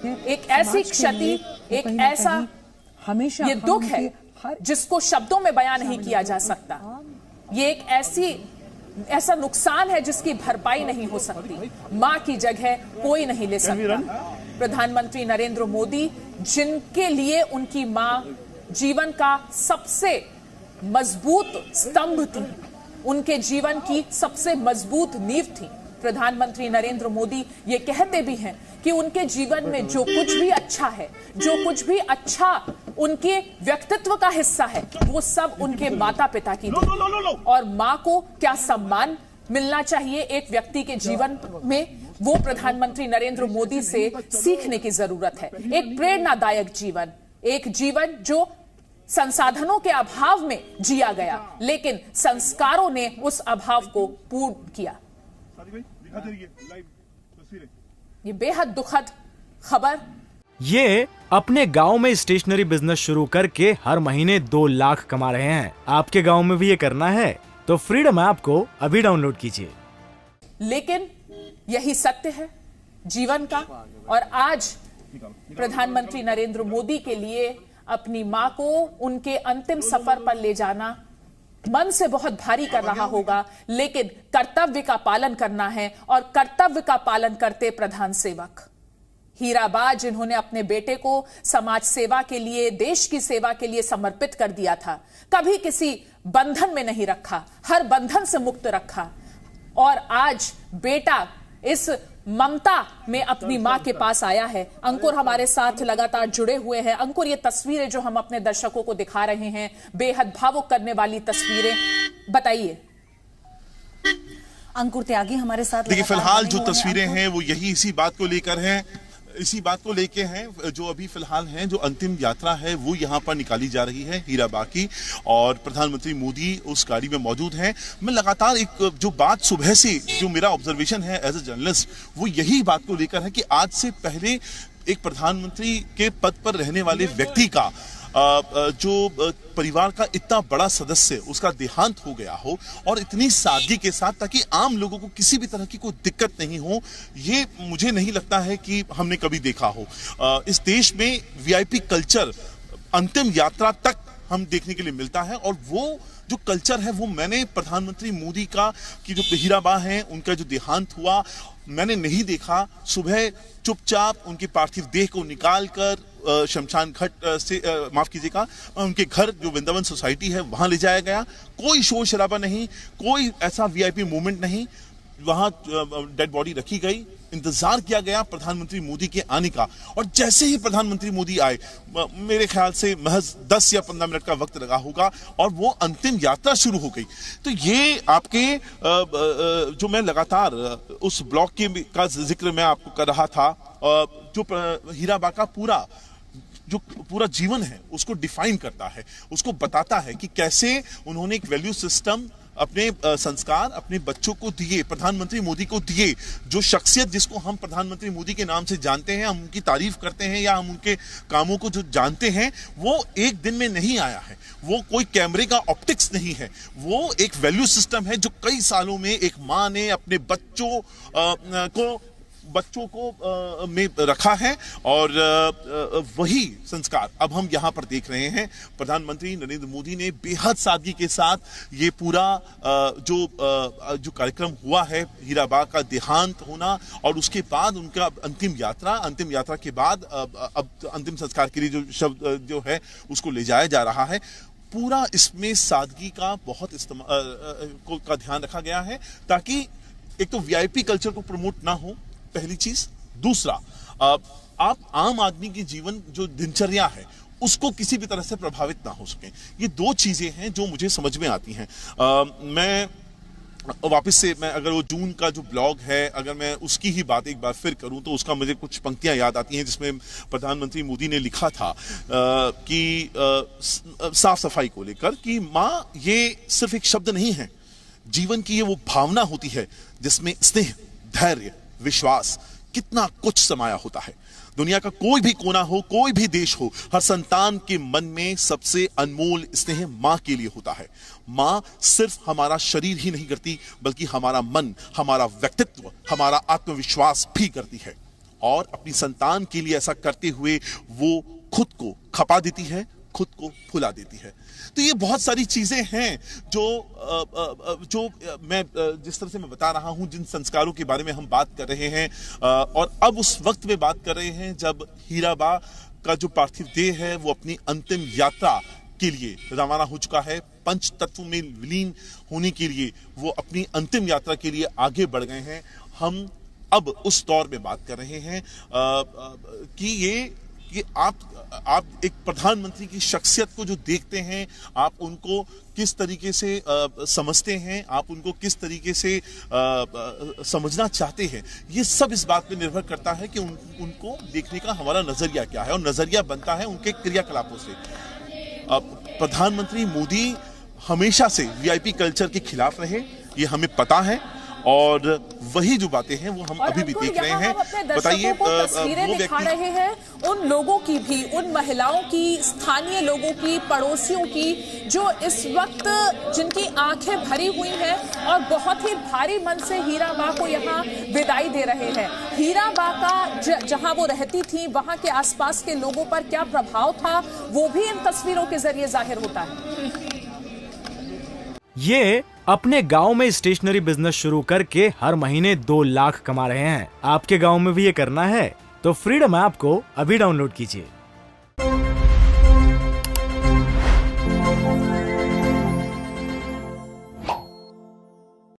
एक ऐसी क्षति, एक ऐसा हमेशा ये दुख है जिसको शब्दों में बयां नहीं किया जा सकता। ये एक ऐसा नुकसान है जिसकी भरपाई नहीं हो सकती। मां की जगह कोई नहीं ले सकता। प्रधानमंत्री नरेंद्र मोदी, जिनके लिए उनकी मां जीवन का सबसे मजबूत स्तंभ थी, उनके जीवन की सबसे मजबूत नींव थी। प्रधानमंत्री नरेंद्र मोदी ये कहते भी हैं कि उनके जीवन में जो कुछ भी अच्छा है, जो कुछ भी अच्छा उनके व्यक्तित्व का हिस्सा है, वो सब उनके माता पिता की थी। और मां को क्या सम्मान मिलना चाहिए एक व्यक्ति के जीवन में, वो प्रधानमंत्री नरेंद्र मोदी से सीखने की जरूरत है। एक प्रेरणादायक जीवन, एक जीवन जो संसाधनों के अभाव में जिया गया, लेकिन संस्कारों ने उस अभाव को पूर्ण किया। ये बेहद दुखद खबर। ये अपने गांव में स्टेशनरी बिजनेस शुरू करके हर महीने 2 लाख कमा रहे हैं। आपके गांव में भी ये करना है तो फ्रीडम ऐप को अभी डाउनलोड कीजिए। लेकिन यही सत्य है जीवन का। और आज प्रधानमंत्री नरेंद्र मोदी के लिए अपनी मां को उनके अंतिम सफर पर ले जाना मन से बहुत भारी कर रहा होगा, लेकिन कर्तव्य का पालन करना है। और कर्तव्य का पालन करते प्रधान सेवक हीराबा, जिन्होंने अपने बेटे को समाज सेवा के लिए, देश की सेवा के लिए समर्पित कर दिया था, कभी किसी बंधन में नहीं रखा, हर बंधन से मुक्त रखा। और आज बेटा इस ममता में अपनी मां के पास आया है। अंकुर हमारे साथ लगातार जुड़े हुए हैं। अंकुर, ये तस्वीरें जो हम अपने दर्शकों को दिखा रहे हैं, बेहद भावुक करने वाली तस्वीरें, बताइए। अंकुर त्यागी हमारे साथ। देखिए, फिलहाल जो तस्वीरें हैं वो इसी बात को लेकर हैं, जो अभी फिलहाल हैं, जो अंतिम यात्रा है वो यहाँ पर निकाली जा रही है हीराबा की, और प्रधानमंत्री मोदी उस गाड़ी में मौजूद हैं। मैं लगातार एक जो बात सुबह से जो मेरा ऑब्जर्वेशन है एज ए जर्नलिस्ट, वो यही बात को लेकर है कि आज से पहले एक प्रधानमंत्री के पद पर रहने वाले व्यक्ति का जो परिवार का इतना बड़ा सदस्य, उसका देहांत हो गया हो, और इतनी सादगी के साथ, ताकि आम लोगों को किसी भी तरह की कोई दिक्कत नहीं हो, ये मुझे नहीं लगता है कि हमने कभी देखा हो। इस देश में वीआईपी कल्चर अंतिम यात्रा तक हम देखने के लिए मिलता है, और वो जो कल्चर है वो मैंने प्रधानमंत्री मोदी का की जो हीराबा हैं, उनका जो देहांत हुआ, मैंने नहीं देखा। सुबह चुपचाप उनकी पार्थिव देह को निकालकर शमशान घाट से माफ कीजिएगा, उनके घर जो वृंदावन सोसाइटी है वहां ले जाया गया। कोई शोर शराबा नहीं, कोई ऐसा वीआईपी मूवमेंट नहीं। वहां डेड बॉडी रखी गई, इंतजार किया गया प्रधानमंत्री मोदी के आने का, और जैसे ही प्रधानमंत्री मोदी आए, मेरे ख्याल से महज 10 या 15 मिनट का वक्त लगा होगा, और वो अंतिम यात्रा शुरू हो गई। तो ये आपके जो मैं लगातार उस ब्लॉग का जिक्र मैं आपको कर रहा था, जो हीराबा का पूरा जीवन है उसको डिफाइन करता है, उसको बताता है कि कैसे उन्होंने एक वैल्यू सिस्टम, अपने संस्कार अपने बच्चों को दिए, प्रधानमंत्री मोदी को दिए। जो शख्सियत जिसको हम प्रधानमंत्री मोदी के नाम से जानते हैं, हम उनकी तारीफ करते हैं या हम उनके कामों को जो जानते हैं, वो एक दिन में नहीं आया है। वो कोई कैमरे का ऑप्टिक्स नहीं है, वो एक वैल्यू सिस्टम है जो कई सालों में एक माँ ने अपने बच्चों को में रखा है, और वही संस्कार अब हम यहाँ पर देख रहे हैं। प्रधानमंत्री नरेंद्र मोदी ने बेहद सादगी के साथ ये पूरा जो कार्यक्रम हुआ है, हीराबा का देहांत होना, और उसके बाद उनका अंतिम यात्रा के बाद अब अंतिम संस्कार के लिए जो शब्द जो है उसको ले जाया जा रहा है। पूरा इसमें सादगी का बहुत का ध्यान रखा गया है, ताकि एक तो वीआईपी कल्चर को प्रमोट ना हो, पहली चीज। दूसरा, आप आम आदमी की जीवन जो दिनचर्या है उसको किसी भी तरह से प्रभावित ना हो सके। ये 2 चीजें हैं जो मुझे समझ में आती हैं। मैं वापस से अगर वो जून का जो ब्लॉग है, अगर मैं उसकी ही बात एक बार फिर करूं, तो उसका मुझे कुछ पंक्तियां याद आती हैं जिसमें प्रधानमंत्री मोदी ने लिखा था कि साफ सफाई को लेकर कि माँ ये सिर्फ एक शब्द नहीं है, जीवन की ये वो भावना होती है जिसमें स्नेह, धैर्य, विश्वास, कितना कुछ समाया होता है। दुनिया का कोई भी कोना हो, कोई भी देश हो, हर संतान के मन में सबसे अनमोल स्नेह मां के लिए होता है। मां सिर्फ हमारा शरीर ही नहीं करती, बल्कि हमारा मन, हमारा व्यक्तित्व, हमारा आत्मविश्वास भी करती है। और अपनी संतान के लिए ऐसा करते हुए वो खुद को खपा देती है, खुद को फुला देती है। तो ये बहुत सारी चीजें हैं जो मैं जिस तरह से मैं बता रहा हूं, जिन संस्कारों के बारे में हम बात कर रहे हैं, और अब उस वक्त में बात कर रहे हैं जब हीराबा का जो पार्थिव देह है वो अपनी अंतिम यात्रा के लिए रवाना हो चुका है। पंच तत्व में विलीन होने के लिए वो अपनी अंतिम यात्रा के लिए आगे बढ़ गए हैं। हम अब उस दौर में बात कर रहे हैं कि ये आप एक प्रधानमंत्री की शख्सियत को जो देखते हैं, आप उनको किस तरीके से समझते हैं, आप उनको किस तरीके से समझना चाहते हैं, ये सब इस बात पे निर्भर करता है कि उनको देखने का हमारा नजरिया क्या है, और नजरिया बनता है उनके क्रियाकलापों से। प्रधानमंत्री मोदी हमेशा से वीआईपी कल्चर के खिलाफ रहे, ये हमें पता है, और वही जो बातें हैं वो हम अभी भी देख रहे हैं। बताइए, तस्वीरें दिखा रहे हैं उन लोगों की भी, उन महिलाओं की, स्थानीय लोगों की, पड़ोसियों की, जो इस वक्त जिनकी आंखें भरी हुई हैं और बहुत ही भारी मन से हीराबा को यहाँ विदाई दे रहे हैं। हीराबा का जहां वो रहती थी वहां के आसपास के लोगों पर क्या प्रभाव था, वो भी इन तस्वीरों के जरिए जाहिर होता है। ये अपने गांव में स्टेशनरी बिजनेस शुरू करके हर महीने 2 लाख कमा रहे हैं। आपके गांव में भी ये करना है तो फ्रीडम ऐप को अभी डाउनलोड कीजिए।